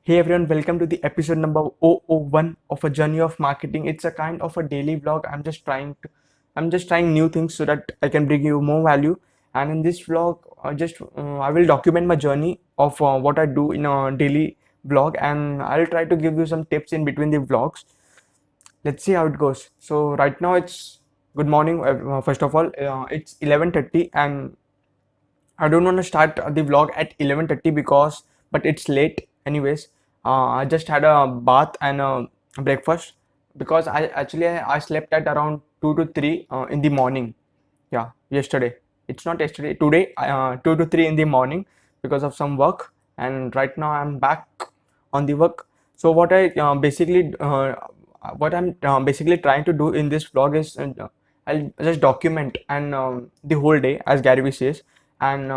Hey everyone, welcome to the episode number 001 of a journey of marketing. It's a kind of a daily vlog. I'm just trying new things so that I can bring you more value. And in this vlog, I will document my journey of what I do in a daily vlog, and I'll try to give you some tips in between the vlogs. Let's see how it goes. So right now it's good morning. First of all, it's 11:30 and I don't want to start the vlog at 11:30 but it's late anyways. I just had a bath and a breakfast because I slept at around 2 to 3 in the morning. Yeah, yesterday. It's not yesterday, today, 2 to 3 in the morning because of some work, and right now I'm back on the work. So what I'm basically trying to do in this vlog is I'll just document and the whole day, as Gary Vee says, and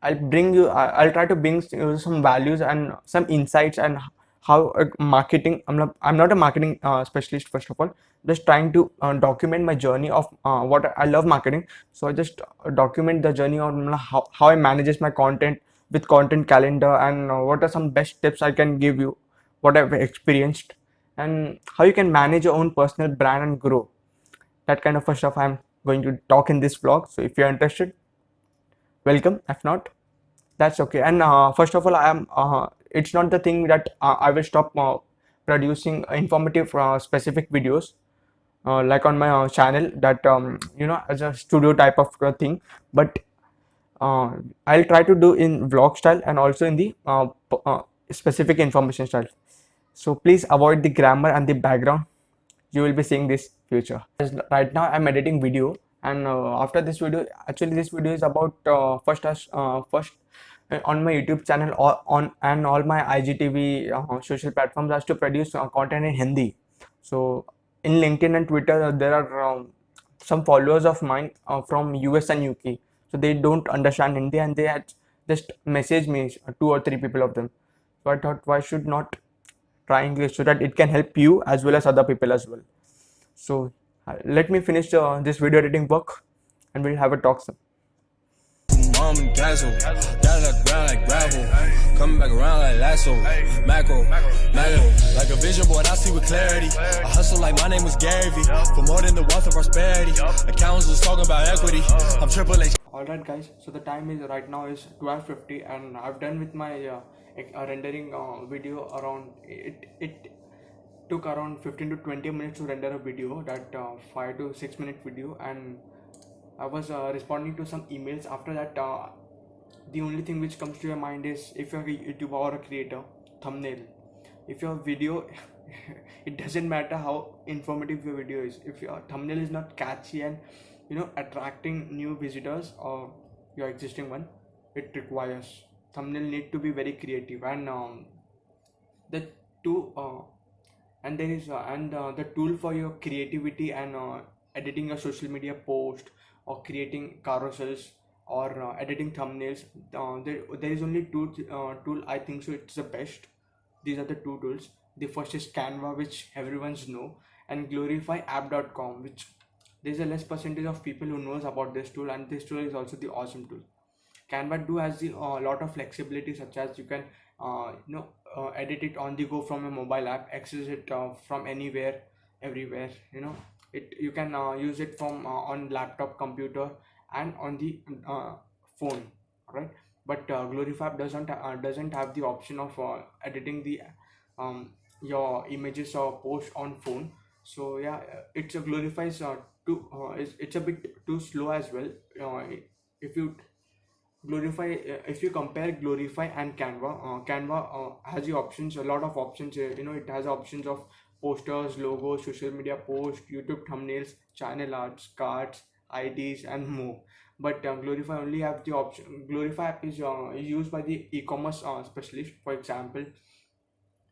I'll try to bring you some values and some insights and how marketing. I'm not a marketing specialist. First of all, just trying to document my journey of what I love marketing. So I just document the journey on how I manages my content with content calendar, and what are some best tips I can give you, what I've experienced, and how you can manage your own personal brand and grow. That kind of stuff I'm going to talk in this vlog. So if you're interested, welcome. If not, that's okay. And first of all, I am. It's not the thing that I will stop producing informative, specific videos like on my channel. That as a studio type of thing. But uh, I'll try to do in vlog style and also in the specific information style. So please avoid the grammar and the background. You will be seeing this future. Right now I'm editing video, and after this video, actually this video is about first on my YouTube channel or on and all my IGTV social platforms as to produce content in Hindi. So in LinkedIn and Twitter, there are some followers of mine from US and UK. So they don't understand Hindi, and they had just message me, two or three people of them. So I thought, why should not try English so that it can help you as well as other people as well. So let me finish this video editing work, and we'll have a talk soon. Mom and dazzle, down the ground like gravel, coming back around like lasso, macro, like a vision board, I see with clarity. I hustle like my name was Gary Vee, for more than the wealth of prosperity. Accountants was talking about equity. I'm Triple H. Alright guys, so the time is right now is 12:50, and I've done with my rendering video around it took around 15 to 20 minutes to render a video, that 5 to 6 minute video, and I was responding to some emails. After that, the only thing which comes to your mind is, if you're a YouTuber or a creator, thumbnail. If your video it doesn't matter how informative your video is, if your thumbnail is not catchy and attracting new visitors or your existing one, it requires thumbnail need to be very creative. And the two and there is and the tool for your creativity and editing a social media post or creating carousels or editing thumbnails, there is only two tool, I think so, it's the best. These are the two tools. The first is Canva, which everyone's know, and glorifyapp.com, which there's a less percentage of people who knows about this tool, and this tool is also the awesome tool. Canva do has the lot of flexibility, such as you can edit it on the go from a mobile app, access it from anywhere, everywhere. You can use it from on laptop, computer, and on the phone, right? But Glorify app doesn't have the option of editing the your images or post on phone. So yeah, it's a glorifies it's a bit too slow as well. If you glorify if you compare Glorify and Canva, Canva has the options, a lot of options. It has options of posters, logos, social media posts, YouTube thumbnails, channel arts, cards, IDs, and more. But Glorify only have the option. Glorify app is used by the e-commerce specialist, for example,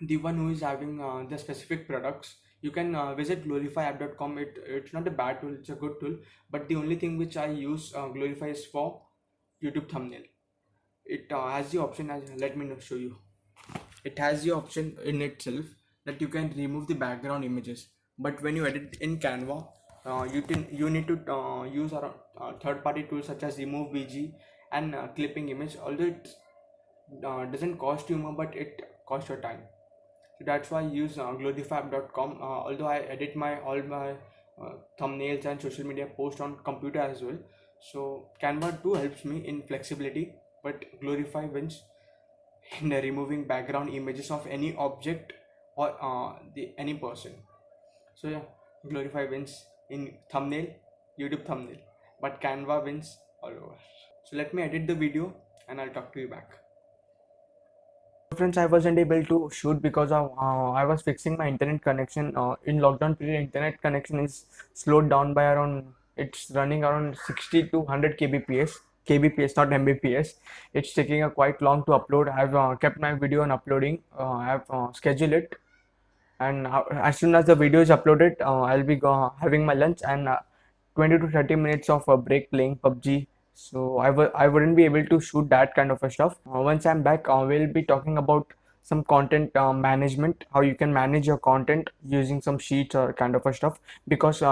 the one who is having the specific products. You can visit glorifyapp.com. It's not a bad tool, it's a good tool. But the only thing which I use Glorify is for YouTube thumbnail. It has the option, as let me show you. It has the option in itself that you can remove the background images. But when you edit in Canva, you need to use our third-party tools such as Remove VG and clipping image. Although it doesn't cost you more, but it cost your time. So that's why I use glorifab.com. Although I edit all my thumbnails and social media posts on computer as well, so Canva too helps me in flexibility, but Glorify wins in removing background images of any object or any person. So yeah, Glorify wins in thumbnail, YouTube thumbnail, but Canva wins all over. So let me edit the video and I'll talk to you back. Friends, I wasn't able to shoot because of I was fixing my internet connection. In lockdown period, internet connection is slowed down by around, it's running around 60 to 100 kbps. Kbps, not Mbps. It's taking a quite long to upload. I've kept my video on uploading. I've scheduled it, and as soon as the video is uploaded, I'll be having my lunch and 20 to 30 minutes of a break playing PUBG. So I wouldn't be able to shoot that kind of a stuff. Once I'm back, we'll be talking about some content management, how you can manage your content using some sheets or kind of a stuff, because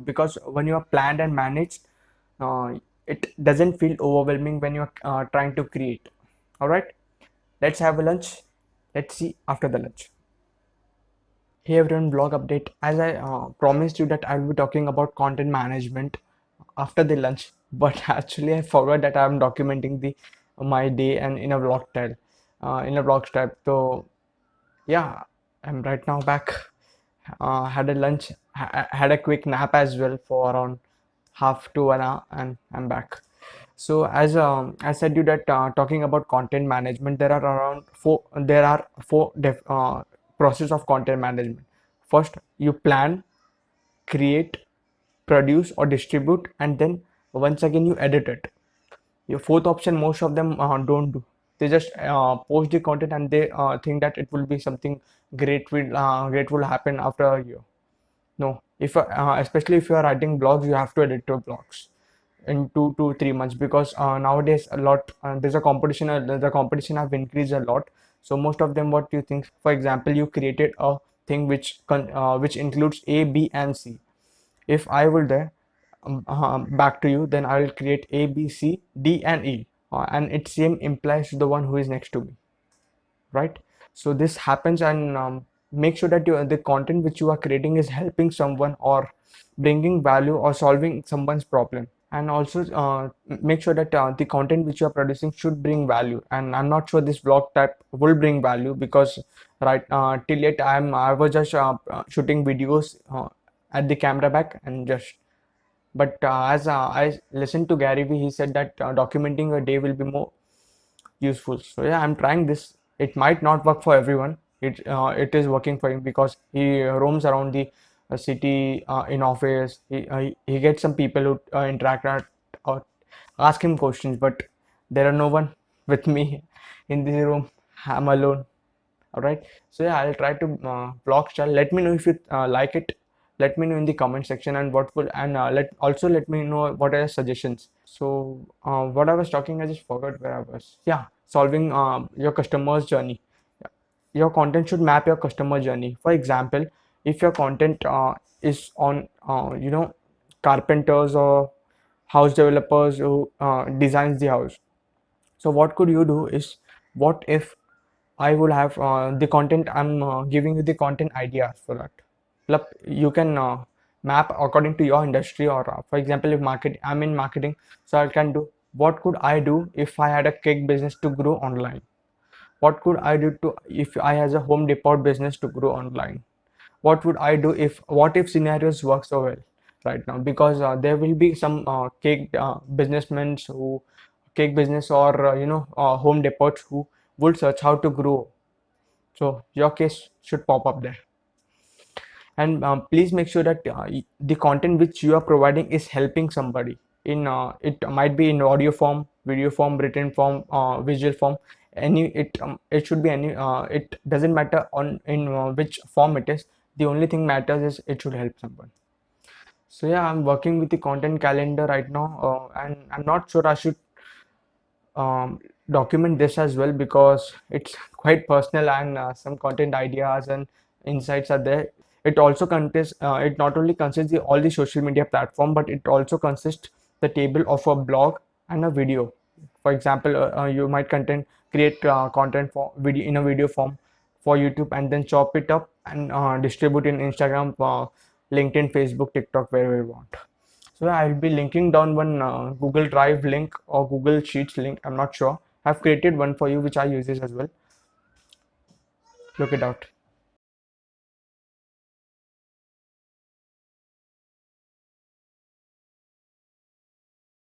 because when you are planned and managed, uh, it doesn't feel overwhelming when you're trying to create. All right, let's have a lunch. Let's see after the lunch. Hey everyone, vlog update. As I promised you that I'll be talking about content management after the lunch, but actually I forgot that I'm documenting the my day and in a vlog style, So yeah, I'm right now back. Had a lunch, had a quick nap as well for around half to an hour, and I'm back. So as I said you that talking about content management, there are four process of content management. First, you plan, create, produce or distribute, and then once again you edit it. Your fourth option, most of them don't do. They just post the content and they think that it will be something great will happen after a year. No, if especially if you are writing blogs, you have to edit your blogs in 2 to 3 months, because nowadays a lot there's a competition. The competition have increased a lot. So most of them, what you think, for example, you created a thing which includes A, B, and C. If I will there back to you, then I will create A, B, C, D, and E, and it same implies to the one who is next to me, right? So this happens, and make sure that the content which you are creating is helping someone or bringing value or solving someone's problem. And also make sure that the content which you are producing should bring value. And I'm not sure this vlog type will bring value, because right till yet I was just shooting videos at the camera back and just, but as I listened to Gary Vee, he said that documenting a day will be more useful. So yeah, I'm trying this. It might not work for everyone. It is working for him because he roams around the city in office. He gets some people who interact or ask him questions, but there are no one with me in this room. I'm alone. All right, so yeah, I'll try to vlog style. Let me know if you like it. Let me know in the comment section, and what will, and let me know what are your suggestions. So what I was talking, I just forgot where I was. Yeah, solving your customer's journey. Your content should map your customer journey. For example, if your content is on carpenters or house developers who designs the house, so what could you do is, what if I would have the content, I'm giving you the content ideas for that. You can map according to your industry, or for example, if I'm in marketing, so I can do, what could I do if I had a cake business to grow online? What could I do to, if I has a home depot business to grow online? What would I do if, what if scenarios work so well right now? Because there will be some businessmen who, cake business, or home depots who would search how to grow. So your case should pop up there. And please make sure that the content which you are providing is helping somebody in it might be in audio form, video form, written form, visual form, it should be any, it doesn't matter on in which form it is. The only thing matters is it should help someone. So yeah, I'm working with the content calendar right now, and I'm not sure I should um, document this as well, because it's quite personal, and some content ideas and insights are there. It also consists, it not only consists all the social media platform, but it also consists the table of a blog and a video. For example, you might create content for video in a video form for YouTube, and then chop it up and distribute in Instagram, LinkedIn, Facebook, TikTok, wherever you want. So I'll be linking down one Google Drive link or Google Sheets link. I'm not sure. I've created one for you which I use this as well. Look it out.